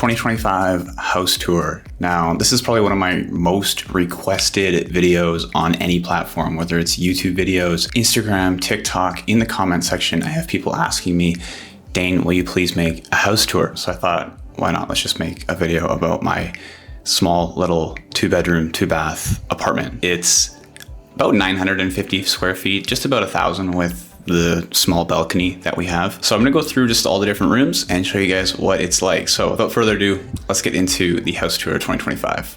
2025 house tour. Now, this is probably one of my most requested videos on any platform, whether it's YouTube videos, Instagram, TikTok. In the comment section, I have people asking me, Dane, will you please make a house tour? So I thought, why not? Let's just make a video about my small little 2-bedroom, 2-bath apartment. It's about 950 square feet, just about 1,000 with the small balcony that we have. So I'm gonna go through just all the different rooms and show you guys what it's like. So without further ado, let's get into the house tour 2025.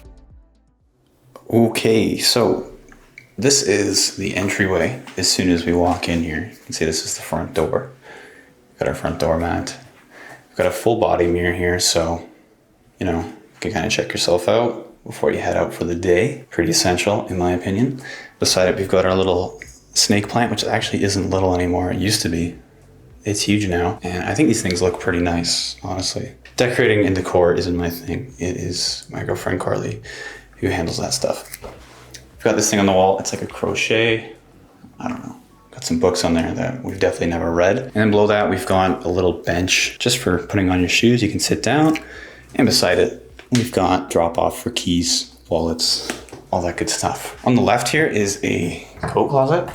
Okay, so this is the entryway. As soon as we walk in here, you can see this is the front door. We've got our front door mat. We've got a full body mirror here, so you know, you can kind of check yourself out before you head out for the day. Pretty essential in my opinion. Beside it, we've got our little snake plant, which actually isn't little anymore. It used to be. It's huge now. And I think these things look pretty nice, honestly. Decorating and decor isn't my thing. It is my girlfriend, Carly, who handles that stuff. We've got this thing on the wall. It's like a crochet. I don't know. Got some books on there that we've definitely never read. And then below that, we've got a little bench just for putting on your shoes. You can sit down. And beside it, we've got drop off for keys, wallets, all that good stuff. On the left here is a coat closet.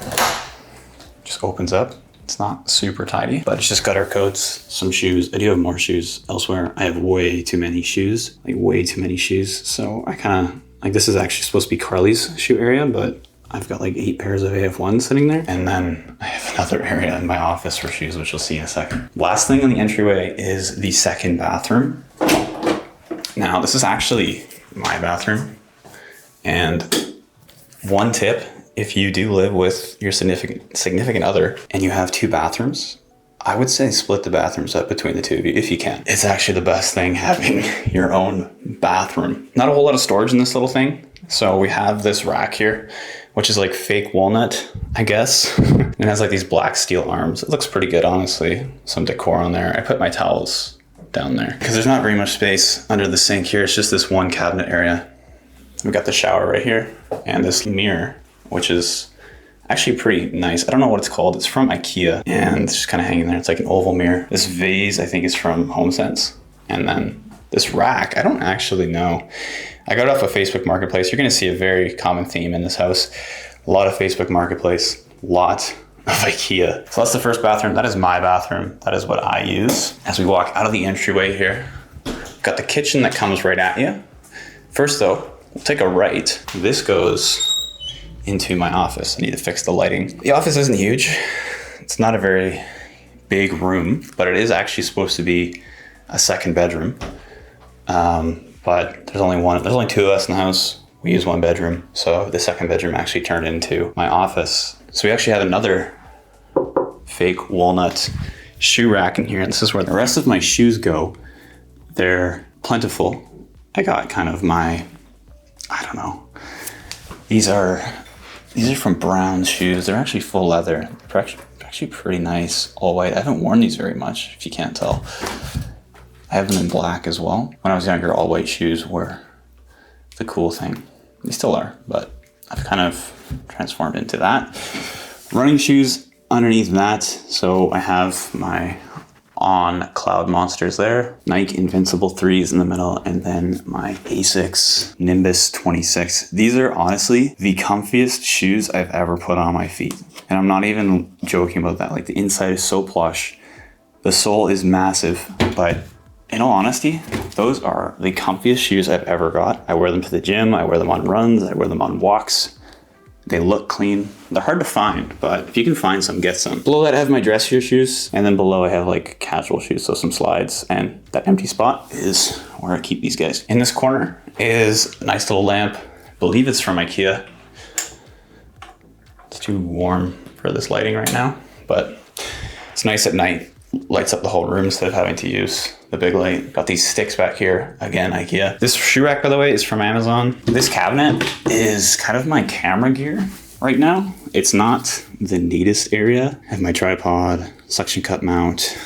Just opens up. It's not super tidy, but it's just got our coats, some shoes. I do have more shoes elsewhere. I have way too many shoes, like way too many shoes. So I kind of, like this is actually supposed to be Carly's shoe area, but I've got like 8 pairs of AF1 sitting there. And then I have another area in my office for shoes, which you'll see in a second. Last thing on the entryway is the second bathroom. Now this is actually my bathroom. And one tip, if you do live with your significant other and you have 2 bathrooms, I would say split the bathrooms up between the two of you if you can. It's actually the best thing having your own bathroom. Not a whole lot of storage in this little thing. So we have this rack here, which is like fake walnut, I guess. It has like these black steel arms. It looks pretty good, honestly. Some decor on there. I put my towels down there because there's not very much space under the sink here. It's just this one cabinet area. We've got the shower right here and this mirror, which is actually pretty nice. I don't know what it's called. It's from Ikea and it's just kind of hanging there. It's like an oval mirror. This vase, I think, is from HomeSense. And then this rack, I don't actually know. I got it off of Facebook Marketplace. You're going to see a very common theme in this house. A lot of Facebook Marketplace, a lot of Ikea. So that's the first bathroom. That is my bathroom. That is what I use. As we walk out of the entryway here, got the kitchen that comes right at you. First though, we'll take a right. This goes into my office. I need to fix the lighting. The office isn't huge. It's not a very big room, but it is actually supposed to be a second bedroom. But there's only 2 of us in the house. We use 1 bedroom. So the second bedroom actually turned into my office. So we actually have another fake walnut shoe rack in here. And this is where the rest of my shoes go. They're plentiful. I got kind of my, I don't know. These are from Brown's shoes. They're actually full leather. They're actually pretty nice, all white. I haven't worn these very much, if you can't tell. I have them in black as well. When I was younger, all white shoes were the cool thing. They still are, but I've kind of transformed into that. Running shoes underneath that. So I have my On Cloud Monsters there, Nike Invincible 3s in the middle, and then my Asics Nimbus 26. These are honestly the comfiest shoes I've ever put on my feet. And I'm not even joking about that. Like the inside is so plush. The sole is massive, but in all honesty, those are the comfiest shoes I've ever got. I wear them to the gym, I wear them on runs, I wear them on walks. They look clean. They're hard to find, but if you can find some, get some. Below that I have my dressier shoes, and then below I have like casual shoes, so some slides, and that empty spot is where I keep these guys. In this corner is a nice little lamp. I believe it's from Ikea. It's too warm for this lighting right now, but it's nice at night. Lights up the whole room instead of having to use the big light. Got these sticks back here, again, Ikea. This shoe rack, by the way, is from Amazon. This cabinet is kind of my camera gear right now. It's not the neatest area. I have my tripod, suction cup mount,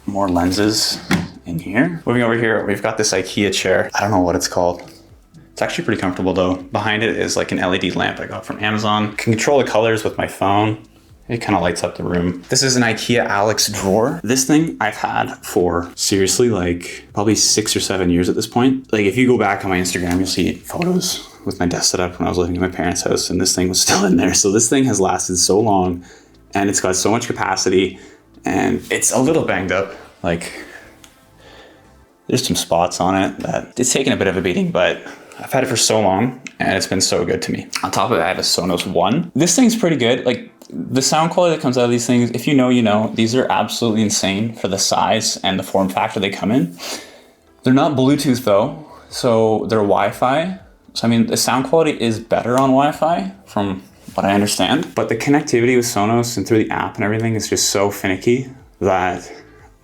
more lenses in here. Moving over here, we've got this Ikea chair. I don't know what it's called. It's actually pretty comfortable though. Behind it is like an LED lamp I got from Amazon. Can control the colors with my phone. It kind of lights up the room. This is an Ikea Alex drawer. This thing I've had for seriously like probably 6 or 7 years at this point. Like if you go back on my Instagram, you'll see photos with my desk set up when I was living in my parents' house, and this thing was still in there. So this thing has lasted so long, and it's got so much capacity, and it's a little banged up. Like there's some spots on it that it's taken a bit of a beating, but I've had it for so long and it's been so good to me. On top of it, I have a Sonos One. This thing's pretty good. Like the sound quality that comes out of these things, if you know, you know. These are absolutely insane for the size and the form factor they come in. They're not Bluetooth though, so they're Wi-Fi. So I mean, the sound quality is better on Wi-Fi from what I understand, but the connectivity with Sonos and through the app and everything is just so finicky that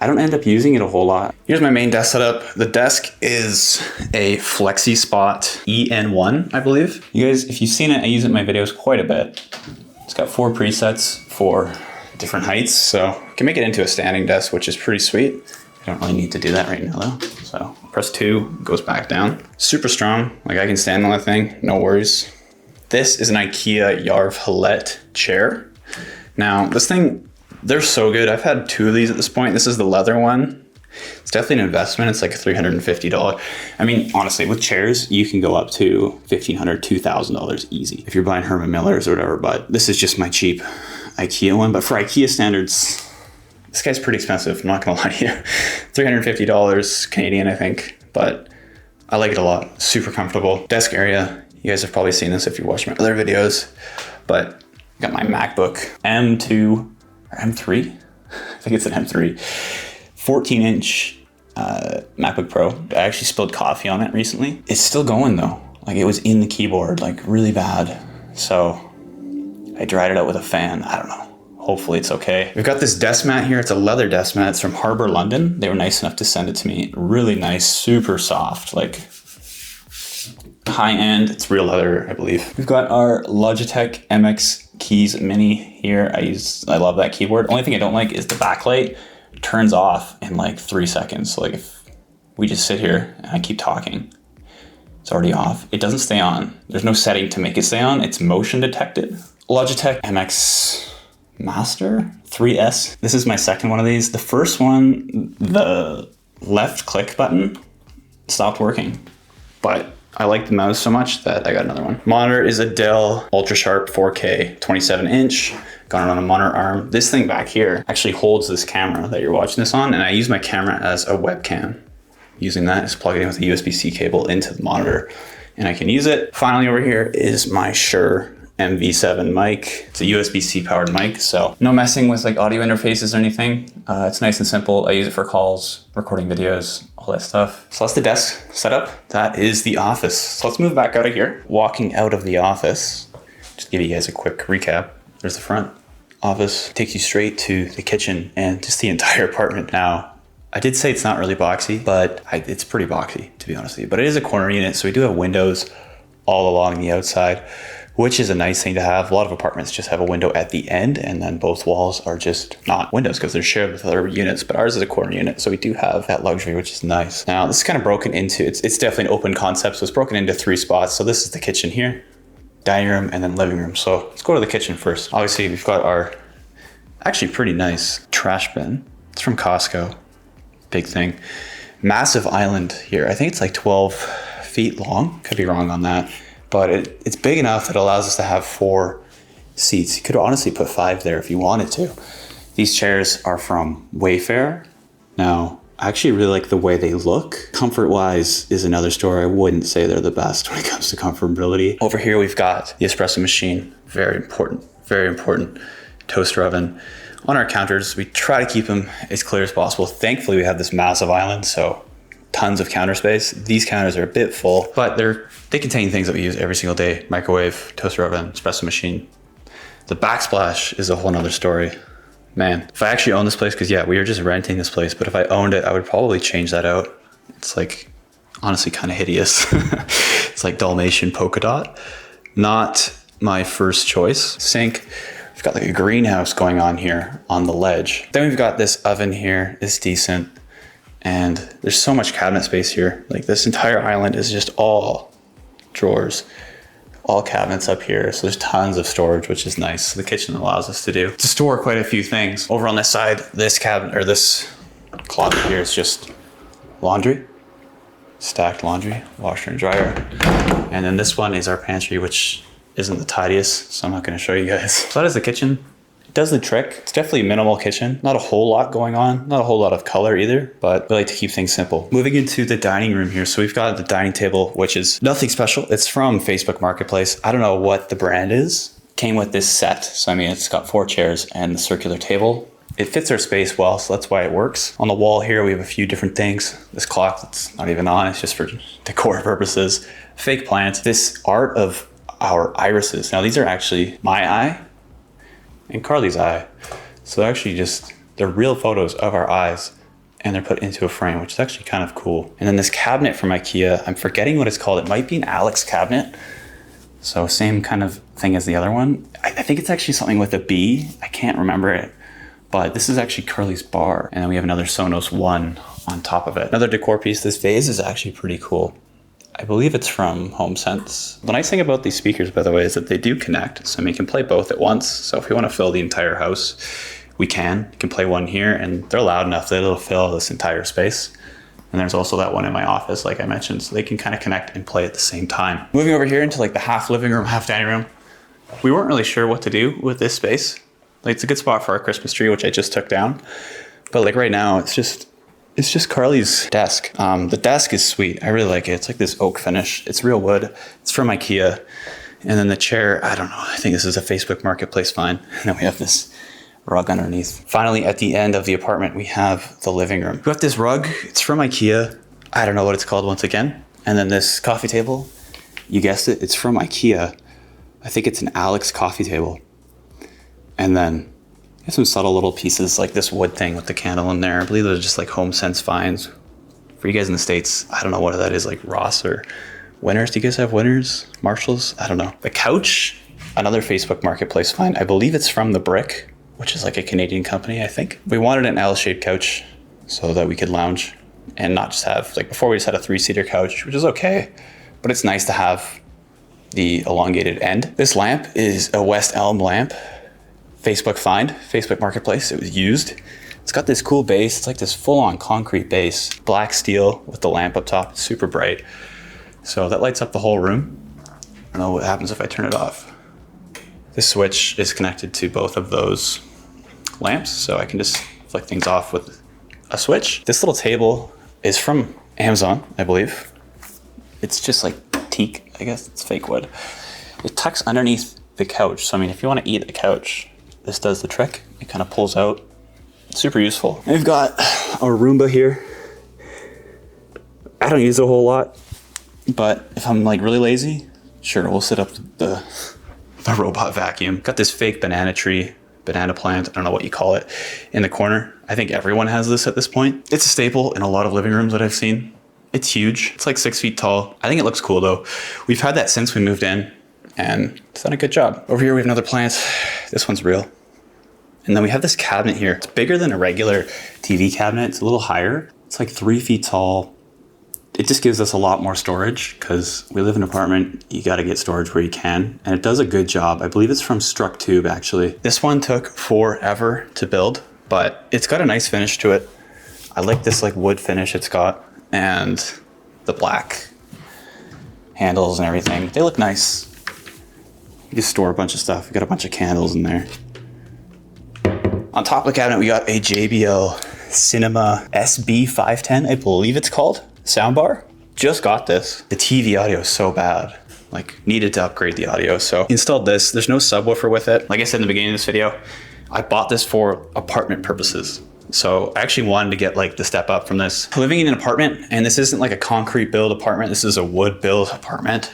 I don't end up using it a whole lot. Here's my main desk setup. The desk is a Flexi Spot EN1, I believe. You guys, if you've seen it, I use it in my videos quite a bit. It's got 4 presets for different heights, so I can make it into a standing desk, which is pretty sweet. I don't really need to do that right now though. So press 2, goes back down. Super strong, like I can stand on that thing, no worries. This is an Ikea Yarv Hillette chair. Now this thing, they're so good. I've had 2 of these at this point. This is the leather one. It's definitely an investment. It's like $350. I mean, honestly, with chairs, you can go up to $1,500, $2,000 easy if you're buying Herman Millers or whatever, but this is just my cheap Ikea one. But for Ikea standards, this guy's pretty expensive. I'm not gonna lie to you. $350 Canadian, I think, but I like it a lot. Super comfortable. Desk area. You guys have probably seen this if you watch my other videos, but I got my MacBook M2 or M3. I think it's an M3. 14-inch MacBook Pro. I actually spilled coffee on it recently. It's still going though. Like it was in the keyboard, like really bad. So I dried it out with a fan. I don't know. Hopefully it's okay. We've got this desk mat here. It's a leather desk mat. It's from Harbour London. They were nice enough to send it to me. Really nice, super soft, like high end. It's real leather, I believe. We've got our Logitech MX Keys Mini here. I love that keyboard. Only thing I don't like is the backlight turns off in like 3 seconds. So like if we just sit here and I keep talking, it's already off. It doesn't stay on. There's no setting to make it stay on. It's motion detected. Logitech MX Master 3S. This is my second one of these. The first one, the left click button stopped working, but I like the mouse so much that I got another one. Monitor is a Dell Ultra Sharp 4K 27-inch. Got it on a monitor arm. This thing back here actually holds this camera that you're watching this on, and I use my camera as a webcam. Using that, just plug it in with a USB-C cable into the monitor, and I can use it. Finally, over here is my Shure MV7 mic. It's a USB-C powered mic, so no messing with like audio interfaces or anything. It's nice and simple. I use it for calls, recording videos, all that stuff. So that's the desk setup. That is the office. So let's move back out of here. Walking out of the office, just give you guys a quick recap. There's the front office, takes you straight to the kitchen and just the entire apartment. Now, I did say it's not really boxy, but it's pretty boxy, to be honest with you. But it is a corner unit, so we do have windows all along the outside, which is a nice thing to have. A lot of apartments just have a window at the end, and then both walls are just not windows because they're shared with other units, but ours is a corner unit, so we do have that luxury, which is nice. Now, this is kind of broken into, it's definitely an open concept, so it's broken into 3 spots. So this is the kitchen here, dining room, and then living room. So let's go to the kitchen first. Obviously, we've got our actually pretty nice trash bin. It's from Costco, big thing. Massive island here. I think it's like 12 feet long. Could be wrong on that. But it's big enough that it allows us to have 4 seats. You could honestly put 5 there if you wanted to. These chairs are from Wayfair. Now, I actually really like the way they look. Comfort-wise is another story. I wouldn't say they're the best when it comes to comfortability. Over here, we've got the espresso machine. Very important, very important. Toaster oven. On our counters, we try to keep them as clear as possible. Thankfully, we have this massive island, so tons of counter space. These counters are a bit full, but they contain things that we use every single day. Microwave, toaster oven, espresso machine. The backsplash is a whole nother story. Man, if I actually own this place, because yeah, we are just renting this place, but if I owned it, I would probably change that out. It's like, honestly, kind of hideous. It's like Dalmatian polka dot. Not my first choice. Sink. We've got like a greenhouse going on here on the ledge. Then we've got this oven here. It's decent. And there's so much cabinet space here. Like this entire island is just all drawers, all cabinets up here. So there's tons of storage, which is nice. The kitchen allows us to store quite a few things. Over on this side, this cabinet or this closet here is just laundry, stacked laundry, washer and dryer. And then this one is our pantry, which isn't the tidiest, so I'm not gonna show you guys. So that is the kitchen. It does the trick. It's definitely a minimal kitchen. Not a whole lot going on, not a whole lot of color either, but we like to keep things simple. Moving into the dining room here. So we've got the dining table, which is nothing special. It's from Facebook Marketplace. I don't know what the brand is. Came with this set. So I mean, it's got 4 chairs and the circular table. It fits our space well, so that's why it works. On the wall here, we have a few different things. This clock that's not even on, it's just for decor purposes. Fake plant. This art of our irises. Now these are actually my eye and Carly's eye. So they're real photos of our eyes and they're put into a frame, which is actually kind of cool. And then this cabinet from Ikea, I'm forgetting what it's called. It might be an Alex cabinet. So same kind of thing as the other one. I think it's actually something with a B. I can't remember it, but this is actually Carly's bar. And then we have another Sonos One on top of it. Another decor piece, this vase is actually pretty cool. I believe it's from HomeSense. The nice thing about these speakers, by the way, is that they do connect. So we can play both at once. So if we want to fill the entire house, we can. You can play one here and they're loud enough that it'll fill this entire space. And there's also that one in my office, like I mentioned, so they can kind of connect and play at the same time. Moving over here into like the half living room, half dining room. We weren't really sure what to do with this space. Like it's a good spot for our Christmas tree, which I just took down. But like right now, it's just Carly's desk. The desk is sweet. I really like it. It's like this oak finish. It's real wood. It's from Ikea. And then the chair, I don't know. I think this is a Facebook Marketplace find. And then we have this rug underneath. Finally, at the end of the apartment, we have the living room. We got this rug. It's from Ikea. I don't know what it's called once again. And then this coffee table. You guessed it. It's from Ikea. I think it's an Alex coffee table. And then some subtle little pieces like this wood thing with the candle in there. I believe those are just like HomeSense finds. For you guys in the States, I don't know what that is, like Ross or Winners. Do you guys have Winners? Marshalls? I don't know. The couch, another Facebook Marketplace find. I believe it's from The Brick, which is like a Canadian company, I think. We wanted an L-shaped couch so that we could lounge and not just have, like before we just had a 3-seater couch, which is okay, but it's nice to have the elongated end. This lamp is a West Elm lamp. Facebook find, Facebook Marketplace. It was used. It's got this cool base. It's like this full-on concrete base, black steel with the lamp up top. It's super bright. So that lights up the whole room. I don't know what happens if I turn it off. This switch is connected to both of those lamps, so I can just flick things off with a switch. This little table is from Amazon, I believe. It's just like teak, I guess. It's fake wood. It tucks underneath the couch. So I mean, if you want to eat at the couch, this does the trick. It kind of pulls out. Super useful. And we've got our Roomba here. I don't use it a whole lot, but if I'm like really lazy, sure, we'll set up the robot vacuum. Got this fake banana tree, banana plant, I don't know what you call it, in the corner. I think everyone has this at this point. It's a staple in a lot of living rooms that I've seen. It's huge. It's like 6 feet tall. I think it looks cool though. We've had that since we moved in, and it's done a good job. Over here we have another plant. This one's real. And then we have this cabinet here. It's bigger than a regular TV cabinet. It's a little higher. It's like 3 feet tall. It just gives us a lot more storage because we live in an apartment. You got to get storage where you can. And it does a good job. I believe it's from Structube actually. This one took forever to build, but it's got a nice finish to it. I like this like wood finish it's got and the black handles and everything. They look nice. You can store a bunch of stuff. We got a bunch of candles in there. On top of the cabinet, we got a JBL Cinema SB510, I believe it's called, soundbar. Just got this. The TV audio is so bad, like needed to upgrade the audio. So installed this. There's no subwoofer with it. Like I said in the beginning of this video, I bought this for apartment purposes. So I actually wanted to get like the step up from this. Living in an apartment, and this isn't like a concrete build apartment. This is a wood build apartment.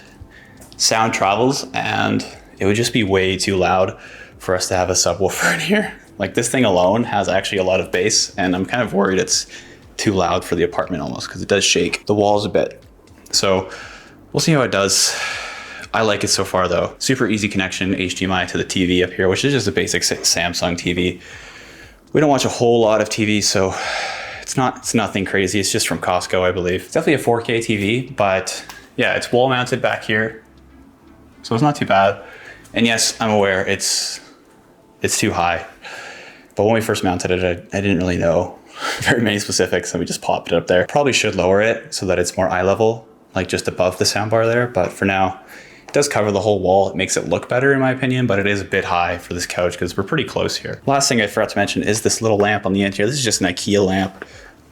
Sound travels, and it would just be way too loud for us to have a subwoofer in here. Like this thing alone has actually a lot of bass, and I'm kind of worried it's too loud for the apartment almost because it does shake the walls a bit. So we'll see how it does. I like it so far though. Super easy connection, HDMI to the TV up here, which is just a basic Samsung TV. We don't watch a whole lot of TV, so it's nothing crazy. It's just from Costco, I believe. It's definitely a 4K TV, but yeah, it's wall mounted back here. So it's not too bad. And yes, I'm aware it's too high. But when we first mounted it, I didn't really know very many specifics, and we just popped it up there. Probably should lower it so that it's more eye level, like just above the soundbar there. But for now, it does cover the whole wall. It makes it look better in my opinion, but it is a bit high for this couch because we're pretty close here. Last thing I forgot to mention is this little lamp on the end here. This is just an Ikea lamp.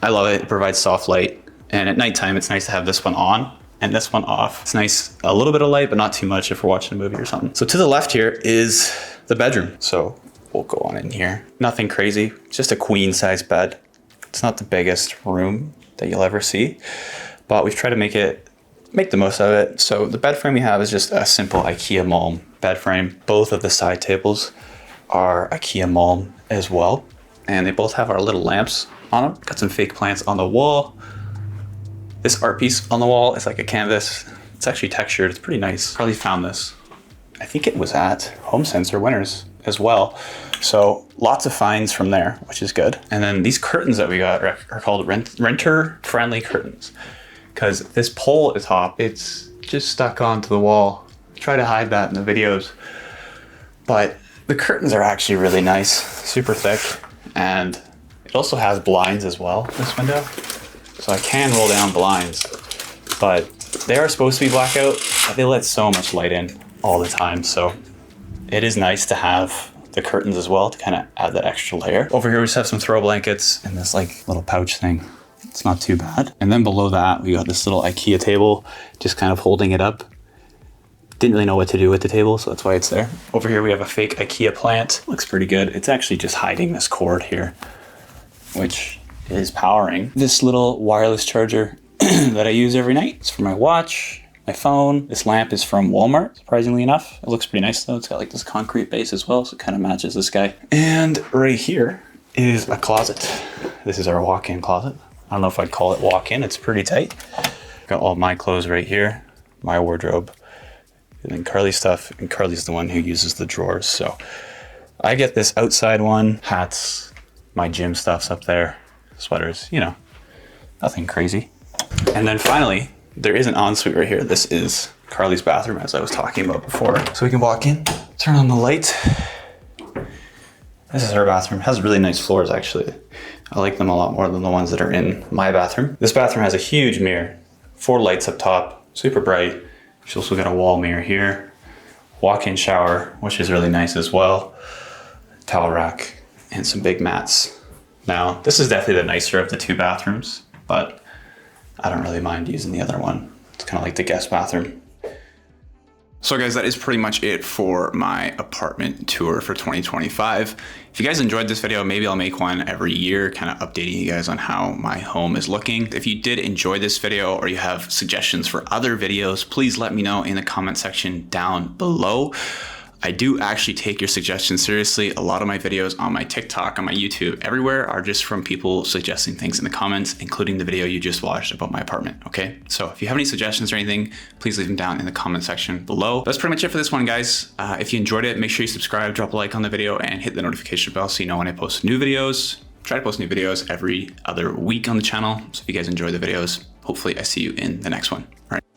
I love it. It provides soft light. And at nighttime, it's nice to have this one on and this one off. It's nice, a little bit of light, but not too much if we're watching a movie or something. So to the left here is the bedroom. So we'll go on in here. Nothing crazy, just a queen size bed. It's not the biggest room that you'll ever see, but we've tried to make the most of it. So the bed frame we have is just a simple Ikea Malm bed frame. Both of the side tables are Ikea Malm as well. And they both have our little lamps on them. Got some fake plants on the wall. This art piece on the wall is like a canvas. It's actually textured, it's pretty nice. Carly found this. I think it was at Home Sense or Winners as well. So lots of finds from there, which is good. And then these curtains that we got are called renter friendly curtains, because this pole at the top, it's just stuck onto the wall. Try to hide that in the videos, but the curtains are actually really nice, super thick. And it also has blinds as well, this window. So I can roll down blinds, but they are supposed to be blackout, but they let so much light in all the time. So it is nice to have the curtains as well to kind of add that extra layer. Over here we just have some throw blankets and this like little pouch thing. It's not too bad. And then below that we got this little Ikea table, just kind of holding it up. Didn't really know what to do with the table, so that's why it's there. Over here we have a fake Ikea plant. Looks pretty good. It's actually just hiding this cord here, which is powering this little wireless charger that I use every night. It's for my watch, my phone. This lamp is from Walmart, surprisingly enough. It looks pretty nice though. It's got like this concrete base as well, so it kind of matches this guy. And right here is a closet. This is our walk-in closet. I don't know if I'd call it walk-in, it's pretty tight. Got all my clothes right here, my wardrobe, and then Carly's stuff, and Carly's the one who uses the drawers. So I get this outside one, hats, my gym stuff's up there, sweaters, you know, nothing crazy. And then finally, there is an ensuite right here. This is Carly's bathroom, as I was talking about before. So we can walk in, turn on the light. This is her bathroom. It has really nice floors, actually. I like them a lot more than the ones that are in my bathroom. This bathroom has a huge mirror, 4 lights up top, super bright. She's also got a wall mirror here, walk-in shower, which is really nice as well, towel rack, and some big mats. Now, this is definitely the nicer of the 2 bathrooms, but I don't really mind using the other one. It's kind of like the guest bathroom. So guys, that is pretty much it for my apartment tour for 2025. If you guys enjoyed this video, maybe I'll make one every year, kind of updating you guys on how my home is looking. If you did enjoy this video or you have suggestions for other videos, please let me know in the comment section down below. I do actually take your suggestions seriously. A lot of my videos on my TikTok, on my YouTube, everywhere are just from people suggesting things in the comments, including the video you just watched about my apartment, okay? So if you have any suggestions or anything, please leave them down in the comment section below. That's pretty much it for this one, guys. If you enjoyed it, make sure you subscribe, drop a like on the video, and hit the notification bell so you know when I post new videos. Try to post new videos every other week on the channel. So if you guys enjoy the videos, hopefully I see you in the next one. All right.